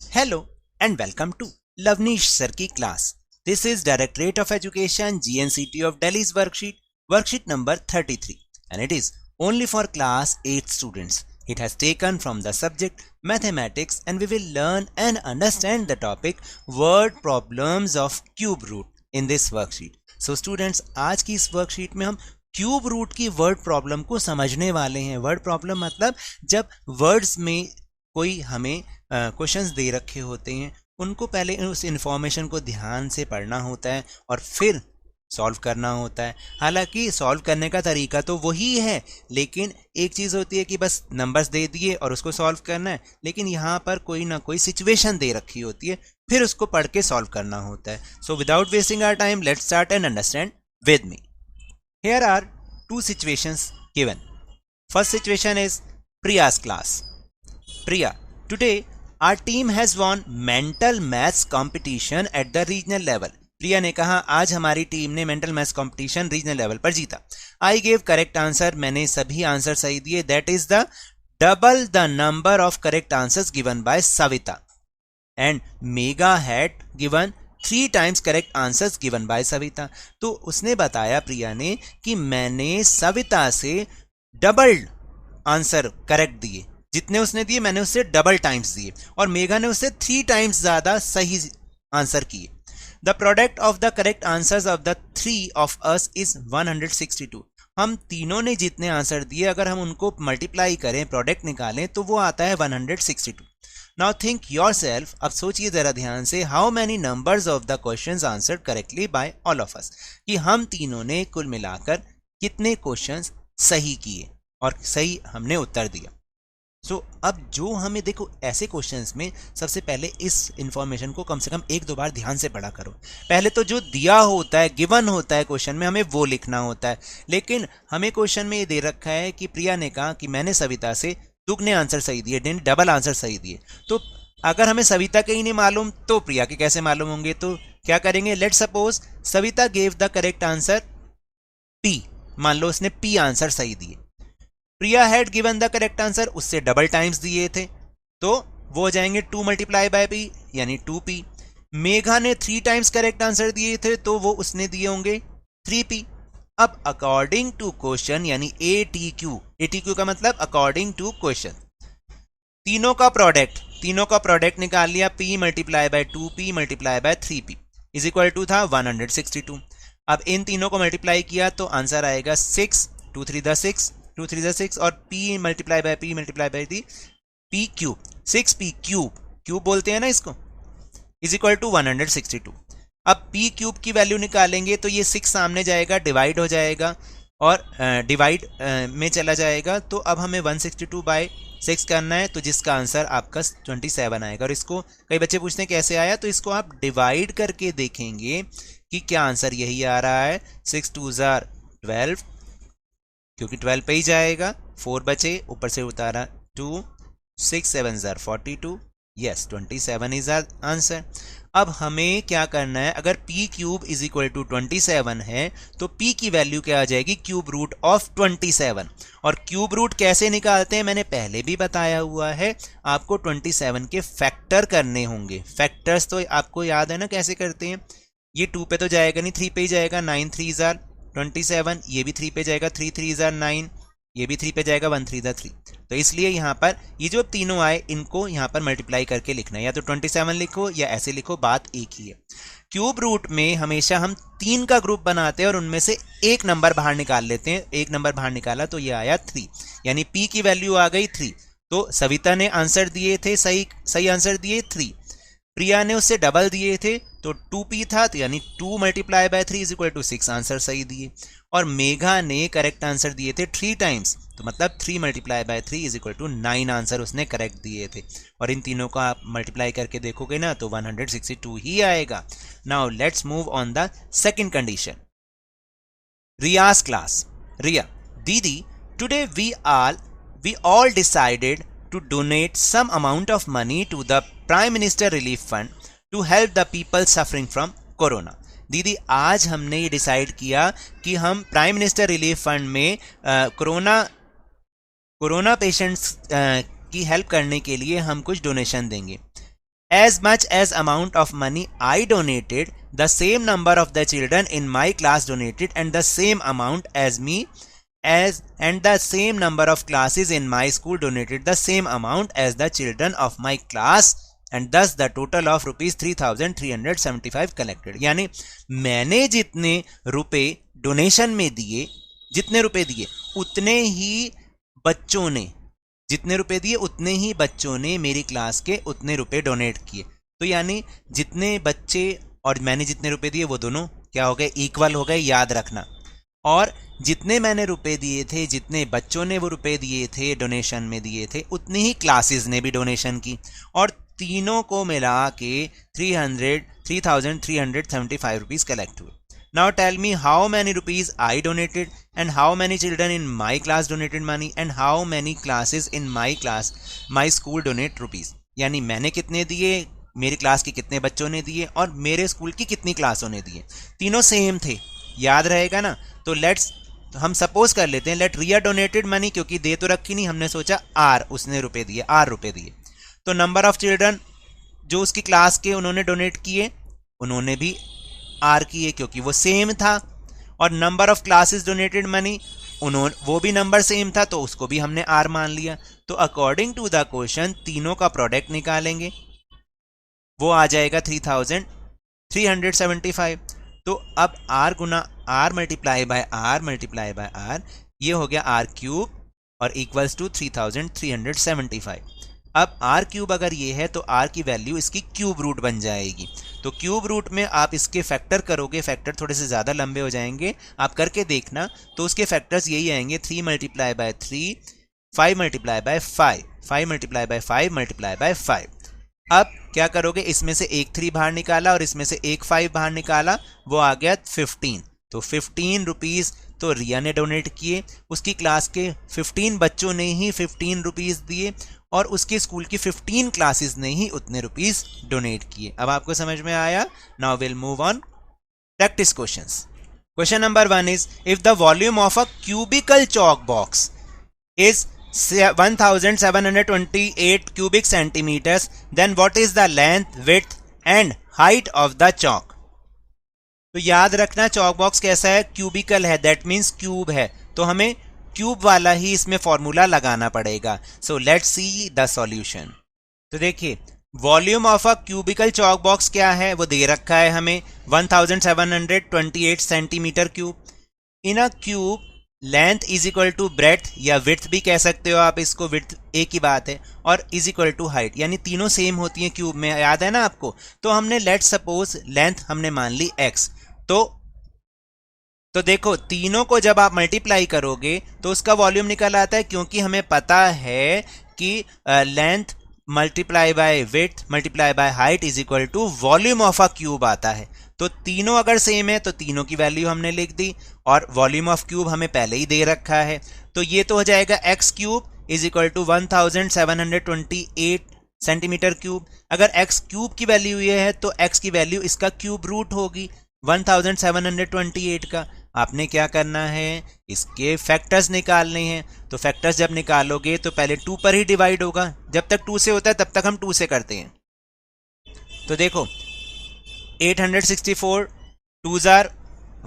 Hello and welcome to Lavnish Sir की class. This is Directorate of Education GNCT of Delhi's worksheet number 33, and it is only for class 8 students. It has taken from the subject mathematics, and we will learn and understand the topic word problems of cube root in this worksheet. So students, आज की इस worksheet में हम cube root की word problem को समझने वाले हैं. वर्ड प्रॉब्लम मतलब जब वर्ड्स में कोई हमें क्वेश्चंस दे रखे होते हैं, उनको पहले उस इंफॉर्मेशन को ध्यान से पढ़ना होता है और फिर सॉल्व करना होता है. हालांकि सॉल्व करने का तरीका तो वही है, लेकिन एक चीज़ होती है कि बस नंबर्स दे दिए और उसको सॉल्व करना है, लेकिन यहाँ पर कोई ना कोई सिचुएशन दे रखी होती है, फिर उसको पढ़ के सॉल्व करना होता है. So without wasting our time, let's start and understand with me. Here are two situations given. First situation is Priya's class. Priya, today our team has won mental maths competition at the regional level. प्रिया ने कहा आज हमारी team ने mental maths competition regional level पर जीता. I gave correct answer, मैंने सभी answer सही दिए. That is the double the number of correct answers given by Savita, and mega had given 3 times correct answers given by Savita. तो उसने बताया प्रिया ने कि मैंने सविता से डबल आंसर करेक्ट दिए, जितने उसने दिए मैंने उससे डबल टाइम्स दिए, और मेघा ने उससे 3 times ज्यादा सही आंसर किए. The product of the correct answers of the 3 of us is 162. हम तीनों ने जितने आंसर दिए अगर हम उनको मल्टीप्लाई करें, प्रोडक्ट निकालें, तो वो आता है 162. Now think yourself. अब सोचिए जरा ध्यान से, how many numbers of the questions answered correctly by all of us, कि हम तीनों ने कुल मिलाकर कितने क्वेश्चंस सही किए और सही हमने उत्तर दिया. सो अब जो हमें देखो, ऐसे क्वेश्चंस में सबसे पहले इस इंफॉर्मेशन को कम से कम 1-2 बार ध्यान से पढ़ा करो. पहले तो जो दिया होता है, गिवन होता है क्वेश्चन में, हमें वो लिखना होता है. लेकिन हमें क्वेश्चन में ये दे रखा है कि प्रिया ने कहा कि मैंने सविता से दुगने आंसर सही दिए, डबल आंसर सही दिए. तो अगर हमें सविता के ही नहीं मालूम तो प्रिया के कैसे मालूम होंगे? तो क्या करेंगे, let suppose Savita gave the correct answer P. मान लो उसने पी आंसर सही दिए. Priya had given the correct answer, उससे डबल टाइम्स दिए थे, तो वो हो जाएंगे 2 मल्टीप्लाई बाय पी यानी 2p. मेघा ने 3 टाइम्स करेक्ट आंसर दिए थे, तो वो उसने दिए होंगे 3p. अब अकॉर्डिंग टू क्वेश्चन यानी ATQ का मतलब अकॉर्डिंग टू क्वेश्चन, तीनों का प्रोडक्ट निकाल लिया. p multiply by 2p multiply by 3p is equal to था 162. अब इन तीनों को मल्टीप्लाई किया तो आंसर आएगा 6, 2 3 द 6, 2 3 द 6, और p multiply by the p cube, 6p cube बोलते हैं ना इसको, इज इक्वल टू 162. अब p क्यूब की वैल्यू निकालेंगे तो ये 6 सामने जाएगा, डिवाइड हो जाएगा और डिवाइड में चला जाएगा. तो अब हमें 162 बाय 6 करना है, तो जिसका आंसर आपका 27 आएगा. और इसको कई बच्चे पूछते हैं कैसे आया, तो इसको आप डिवाइड करके देखेंगे कि क्या आंसर यही आ रहा है. 6 2 12, क्योंकि 12 पे ही जाएगा, 4 बचे, ऊपर से उतारा 2, 6 7 42, यस 27 इज आंसर. अब हमें क्या करना है, अगर p cube is equal to 27 है तो p की वैल्यू क्या आ जाएगी, क्यूब रूट ऑफ 27. और क्यूब रूट कैसे निकालते हैं मैंने पहले भी बताया हुआ है, आपको 27 के फैक्टर करने होंगे. फैक्टर्स तो आपको याद है ना कैसे करते हैं. ये 2 पे तो जाएगा नहीं, 3 पे ही जाएगा. 9 3 27, ये भी 3 पे जाएगा, 3 3 9, ये भी 3 पे जाएगा, 1 3 3. तो इसलिए यहाँ पर ये जो तीनों आए इनको यहाँ पर मल्टीप्लाई करके लिखना है, या तो 27 लिखो या ऐसे लिखो, बात एक ही है. क्यूब रूट में हमेशा हम 3 का ग्रुप बनाते हैं और उनमें से एक नंबर बाहर निकाल लेते हैं. एक नंबर बाहर निकाला तो ये आया 3, यानी p की वैल्यू आ गई 3. तो सविता ने आंसर दिए थे, सही आंसर दिए 3. प्रिया ने उससे डबल दिए थे तो 2p था, तो यानी 2 multiply by 3 is equal to 6 answer सही दिए. और मेघा ने करेक्ट आंसर दिए थे 3 टाइम्स, तो मतलब 3 multiply by 3 is equal to 9 answer उसने करेक्ट दिए थे. और इन तीनों को आप मल्टीप्लाई करके देखोगे ना तो 162 ही आएगा. Now let's move on the second condition. Riya's class. Riya, दीदी, today we all decided to donate some amount of money to the Prime Minister Relief Fund to help the people suffering from Corona. दीदी, आज हमने ये decide किया कि हम prime minister relief fund में corona patients की हेल्प करने के लिए हम कुछ डोनेशन देंगे. as much as amount of money I donated, the same number of the children in my class donated, and the same amount as me as and the same number of classes in my school donated the same amount as the children of my class, and thus the total of rupees 3375 collected. यानी मैंने जितने रुपए donation में दिए, जितने रुपए दिए उतने ही बच्चों ने, जितने रुपए दिए उतने ही बच्चों ने मेरी क्लास के उतने रुपए डोनेट किए. तो यानी जितने बच्चे और मैंने जितने रुपए दिए वो दोनों क्या हो गए, इक्वल हो गए, याद रखना. और जितने मैंने रुपए दिए थे, जितने बच्चों ने वो रुपए दिए थे डोनेशन में दिए थे, उतनी ही क्लासेस ने भी डोनेशन की, और तीनों को मिला के 3375 रुपीज कलेक्ट हुए. Now tell me how many rupees I donated and how many children in my class donated money and how many classes in my school donate rupees. यानी मैंने कितने दिए, मेरी क्लास के कितने बच्चों ने दिए और मेरे स्कूल की कितनी क्लासों ने दिए. तीनों सेम थे, याद रहेगा ना. तो लेट्स हम सपोज कर लेते हैं लेट रिया डोनेटेड मनी, क्योंकि दे तो रखी नहीं, हमने सोचा आर, उसने रुपए दिए, आर रुपए दिए. तो नंबर ऑफ चिल्ड्रन जो उसकी क्लास के उन्होंने डोनेट किए, उन्होंने भी आर किए क्योंकि वो सेम था. और number of classes donated money, उन्होंने वो भी नंबर सेम था तो उसको भी हमने आर मान लिया. तो अकॉर्डिंग टू द क्वेश्चन तीनों का प्रोडक्ट निकालेंगे, वो आ जाएगा 3375. तो अब आर गुना r multiply by r multiply by r, ये हो गया आर क्यूब और इक्वल्स टू 3375. अब आर क्यूब अगर ये है तो आर की वैल्यू इसकी क्यूब रूट बन जाएगी. तो क्यूब रूट में आप इसके फैक्टर करोगे, फैक्टर थोड़े से ज़्यादा लंबे हो जाएंगे, आप करके देखना. तो उसके फैक्टर्स यही आएंगे 3 multiply by 3, 5 multiply by 5, 5 multiply by 5 multiply by 5. अब क्या करोगे, इसमें से एक 3 बाहर निकाला और इसमें से एक 5 बाहर निकाला, वो आ गया 15. तो 15 रुपीज़ तो रिया ने डोनेट किए, उसकी क्लास के 15 बच्चों ने ही 15 रुपीज़ दिए और उसके स्कूल की 15 क्लासेस ने ही उतने रुपीज़ डोनेट किए. अब आपको समझ में आया. Now will move on practice questions. Question number 1 is if the volume of a cubical chalk box is 1728 cubic centimeters, then what is the length, width and height of the chalk. तो याद रखना chalk box कैसा है, cubicle है, that means cube है, तो हमें cube वाला ही इसमें फॉर्मूला लगाना पड़ेगा. So let's see the solution. तो देखिए volume of a cubical chalk box क्या है, वो दे रखा है हमें 1728 centimetre cube. In a cube length is equal to breadth या विड्थ भी कह सकते हो आप इसको, विड्थ एक ही बात है, और इज इक्वल टू हाइट, यानी तीनों सेम होती हैं क्यूब में, याद है ना आपको. तो हमने लेट सपोज लेंथ हमने मान ली x. तो देखो तीनों को जब आप मल्टीप्लाई करोगे तो उसका वॉल्यूम निकल आता है, क्योंकि हमें पता है कि length multiply by width multiply by height is equal to volume of a cube आता है. तो तीनों अगर सेम है तो तीनों की वैल्यू हमने लिख दी, और वॉल्यूम ऑफ क्यूब हमें पहले ही दे रखा है. तो ये तो हो जाएगा x cube is equal to 1728 centimetre cube. अगर एक्स क्यूब की वैल्यू ये है तो एक्स की वैल्यू इसका क्यूब रूट होगी 1728 का. आपने क्या करना है, इसके फैक्टर्स निकालने हैं. तो फैक्टर्स जब निकालोगे तो पहले 2 पर ही डिवाइड होगा, जब तक 2 से होता है तब तक हम 2 से करते हैं. तो देखो 864 2 जार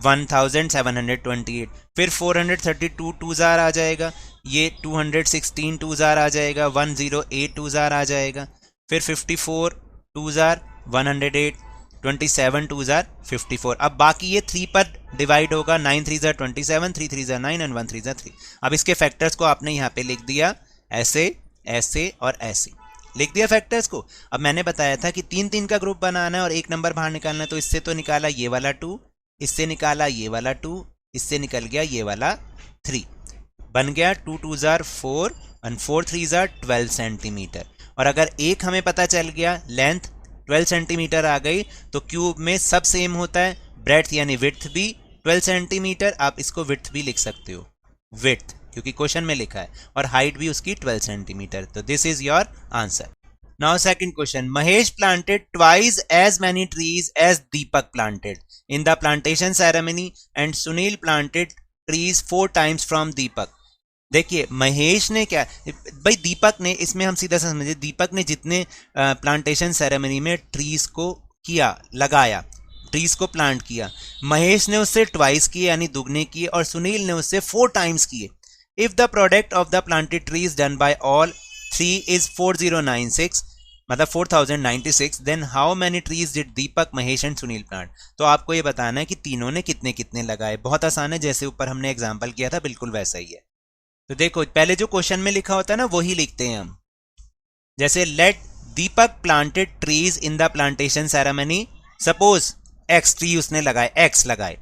1728, फिर 432 2 जार आ जाएगा, ये 216 2 जार आ जाएगा, 108 2 जार आ जाएगा, फिर 54 2 जार 108, 27 2 जार 54. अब बाकी ये 3 पर डिवाइड होगा, 9 3 जार 27, 3 3 जार 9 एंड 1 3 जार 3. अब इसके फैक्टर्स को आपने यहाँ पे लिख दिया, ऐसे ऐसे और ऐसे लिख दिया फैक्टर्स को. अब मैंने बताया था कि 3 का ग्रुप बनाना है और एक नंबर बाहर निकालना है. तो इससे तो निकाला ये वाला 2, इससे निकाला ये वाला 2, इससे निकल गया ये वाला 3, बन गया 2 2 जार 4 एंड 4 3 जार 12 सेंटीमीटर. और अगर एक हमें पता चल गया लेंथ 12 सेंटीमीटर आ गई, तो क्यूब में सब सेम होता है, ब्रेड्थ यानी विड्थ भी 12 सेंटीमीटर, आप इसको विड्थ भी लिख सकते हो, विड्थ, क्योंकि क्वेश्चन में लिखा है, और हाइट भी उसकी 12 सेंटीमीटर. तो this is your answer. Now second question. Mahesh planted twice as many trees as Deepak planted in the plantation ceremony and Sunil planted trees 4 times from Deepak. देखिए महेश ने क्या, भाई दीपक ने, इसमें हम सीधा समझे, दीपक ने जितने प्लांटेशन सेरेमनी में ट्रीज को किया, लगाया, ट्रीज को प्लांट किया, महेश ने उससे ट्वाइस किए यानी दुगने किए, और सुनील ने उससे 4 टाइम्स किए. If the product of the planted trees done by all 3 is 4096, मतलब 4096, then how many trees did Deepak, Mahesh and Sunil plant. तो आपको ये बताना है कि तीनों ने कितने कितने लगाए. बहुत आसान है, जैसे ऊपर हमने एग्जाम्पल किया था बिल्कुल वैसा ही है. तो देखो पहले जो क्वेश्चन में लिखा होता है ना वही लिखते हैं हम. जैसे let Deepak planted trees in the plantation ceremony, suppose x tree उसने लगाए, एक्स लगाए.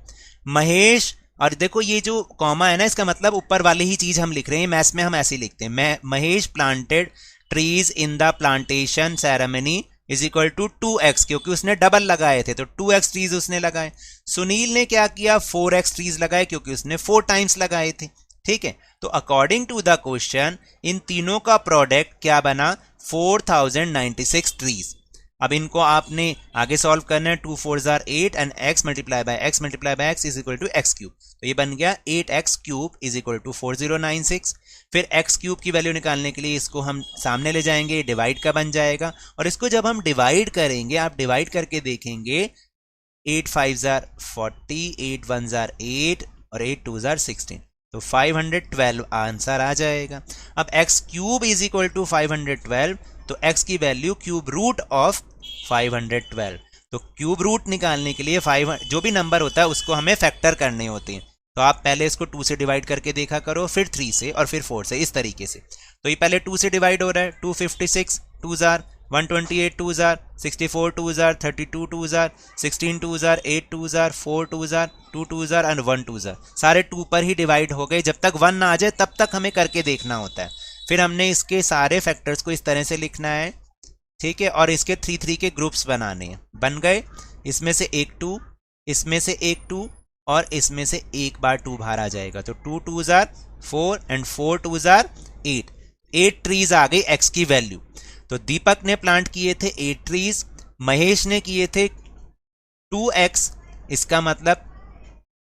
महेश, और देखो ये जो कॉमा है ना इसका मतलब ऊपर वाली ही चीज हम लिख रहे हैं. मैथ्स में हम ऐसे ही लिखते हैं, Mahesh planted trees in the plantation ceremony is equal to 2x, क्योंकि उसने डबल लगाए थे तो 2x ट्रीज उसने लगाए. सुनील ने क्या किया, 4x ट्रीज लगाए क्योंकि उसने 4 टाइम्स लगाए थे. ठीक है, तो अकॉर्डिंग टू द क्वेश्चन इन तीनों का प्रोडक्ट क्या बना, 4096 ट्रीज. अब इनको आपने आगे सॉल्व करना है. 2 4 8 and x multiply by x is equal to x cube. तो ये बन गया 8x cube is equal to 4096. फिर x क्यूब की वैल्यू निकालने के लिए इसको हम सामने ले जाएंगे, डिवाइड का बन जाएगा, और इसको जब हम डिवाइड करेंगे, आप डिवाइड करके देखेंगे, 8 5 40, 8 1 8 और 8 2 16, तो 512 आंसर आ जाएगा. अब x cube is equal to 512, तो x की वैल्यू क्यूब रूट ऑफ 512. तो क्यूब रूट निकालने के लिए 5 जो भी नंबर होता है उसको हमें फैक्टर करने होते हैं. तो आप पहले इसको 2 से डिवाइड करके देखा करो, फिर 3 से, और फिर 4 से, इस तरीके से. तो ये पहले 2 से डिवाइड हो रहा है, 256 2 128 2 64 2 32 2 16 2 8 2 4 2 2 2 एंड 1 2, सारे 2 पर ही डिवाइड हो गए. जब तक 1 ना आ जाए तब तक हमें करके देखना होता है. फिर हमने इसके सारे फैक्टर्स को इस तरह से लिखना है. ठीक है, और इसके 3 3 के ग्रुप्स बनाने हैं. बन गए, इसमें से एक 2, इसमें से एक 2, और इसमें से एक बार 2 बाहर आ जाएगा. तो 2 2 4 एंड 4 2 8. 8 ट्रीज आ गई एक्स की वैल्यू. तो दीपक ने प्लांट किए थे 8 ट्रीज, महेश ने किए थे 2x, इसका मतलब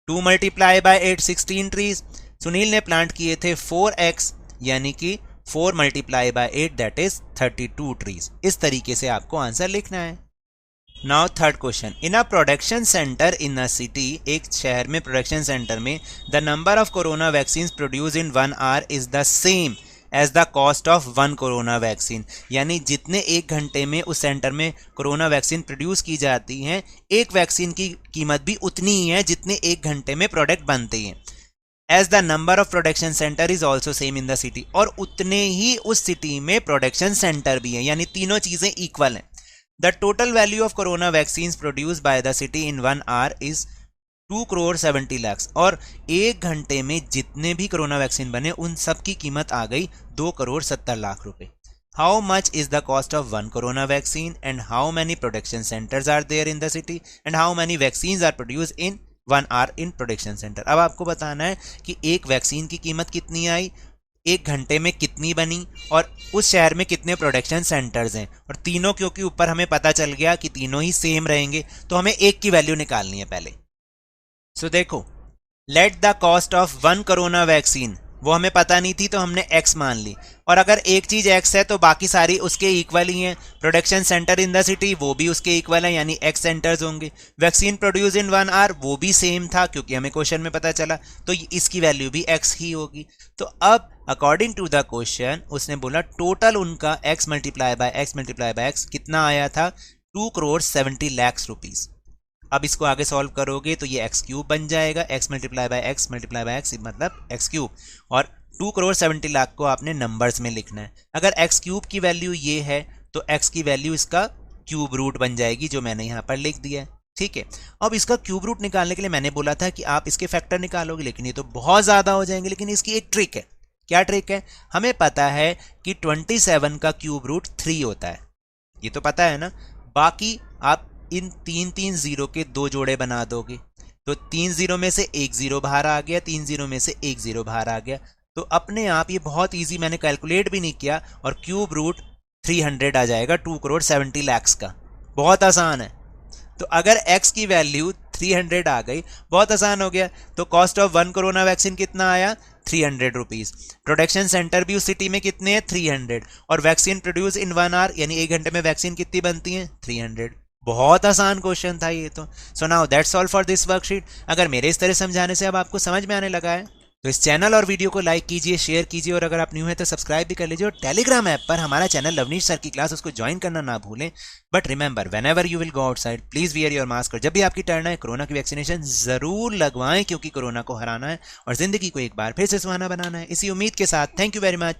2 मल्टीप्लाई बाय 8 16 ट्रीज. सुनील ने प्लांट किए थे 4x, यानी कि 4 multiply by 8 that is 32 trees. इस तरीके से आपको आंसर लिखना है. Now third question, in a production centre in a city, एक शहर में प्रोडक्शन सेंटर में, the number of corona vaccine produce in 1 hour is the same as the cost of 1 corona vaccine. यानी जितने एक घंटे में उस सेंटर में कोरोना वैक्सीन प्रोड्यूस की जाती हैं, एक वैक्सीन की कीमत भी उतनी ही है जितने एक घंटे में प्रोडक्ट बनते हैं. As the number of production centre is also same in the city, और उतने ही उस सिटी में प्रोडक्शन सेंटर भी है, यानी तीनों चीजें इक्वल हैं. The total value of corona vaccine produce by the city in 1 hour is 2 crore 70 lakh, और एक घंटे में जितने भी कोरोना वैक्सीन बने उन सब की कीमत आ गई 2 करोड़ 70 लाख रुपए. How much is the cost of 1 corona vaccine and how many production centres are there in the city and how many vaccine are produce in 1 hour in production centre. अब आपको बताना है कि एक वैक्सीन की कीमत कितनी आई, एक घंटे में कितनी बनी, और उस शहर में कितने प्रोडक्शन सेंटर्स हैं. और तीनों क्योंकि ऊपर हमें पता चल गया कि तीनों ही सेम रहेंगे, तो हमें एक की वैल्यू निकालनी है पहले. सो देखो, let the cost of 1 corona vaccine, वो हमें पता नहीं थी तो हमने x मान ली, और अगर एक चीज x है तो बाकी सारी उसके इक्वल ही हैं. Production centre in the city वो भी उसके इक्वल है, यानी x सेंटर्स होंगे. वैक्सीन प्रोड्यूस इन 1 आवर वो भी सेम था क्योंकि हमें क्वेश्चन में पता चला, तो इसकी वैल्यू भी x ही होगी. तो अब अकॉर्डिंग टू द क्वेश्चन उसने बोला टोटल उनका x मल्टीप्लाई बाय x कितना आया था, 2 करोड़ 70 लाख रुपीज. अब इसको आगे सॉल्व करोगे तो ये एक्स क्यूब बन जाएगा, x मल्टीप्लाई बाय एक्स मतलब एक्स क्यूब, और 2 करोड़ 70 लाख को आपने नंबर्स में लिखना है. अगर एक्स क्यूब की वैल्यू ये है तो x की वैल्यू इसका क्यूब रूट बन जाएगी, जो मैंने यहाँ पर लिख दिया है. ठीक है, अब इसका क्यूब रूट निकालने के लिए मैंने बोला था कि आप इसके फैक्टर निकालोगे, लेकिन ये तो बहुत ज्यादा हो जाएंगे. लेकिन इसकी एक ट्रिक है. क्या ट्रिक है, हमें पता है कि 27 का क्यूब रूट 3 होता है, ये तो पता है ना. बाकी आप इन 3 जीरो के 2 जोड़े बना दोगे, तो 3 जीरो में से एक जीरो बाहर आ गया, 3 जीरो में से एक जीरो बाहर आ गया, तो अपने आप ये बहुत इजी, मैंने कैलकुलेट भी नहीं किया, और क्यूब रूट 300 आ जाएगा 2 करोड़ 70 लाख का. बहुत आसान है. तो अगर x की वैल्यू 300 आ गई, बहुत आसान हो गया. तो कॉस्ट ऑफ 1 कोरोना वैक्सीन कितना आया, 300 रुपीज। प्रोडक्शन सेंटर भी उस सिटी में कितने हैं, 300। और वैक्सीन प्रोड्यूस इन 1 आवर, यानी 1 घंटे में वैक्सीन कितनी बनती है, 300। बहुत आसान क्वेश्चन था ये तो। So now that's all for this worksheet. अगर मेरे इस तरह समझाने से अब आपको समझ में आने लगा है तो इस चैनल और वीडियो को लाइक कीजिए, शेयर कीजिए, और अगर आप न्यू हैं तो सब्सक्राइब भी कर लीजिए। और टेलीग्राम ऐप पर हमारा चैनल लवनीश सर की क्लास, उसको ज्वाइन करना ना भूलें। But remember, when ever you will go outside please wear your mask. और जब भी आपकी टर्न है, कोरोना की वैक्सीनेशन जरूर लगवाएं, क्योंकि कोरोना को हराना है और जिंदगी को एक बार फिर से सुहाना बनाना है। इसी उम्मीद के साथ थैंक यू वेरी मच।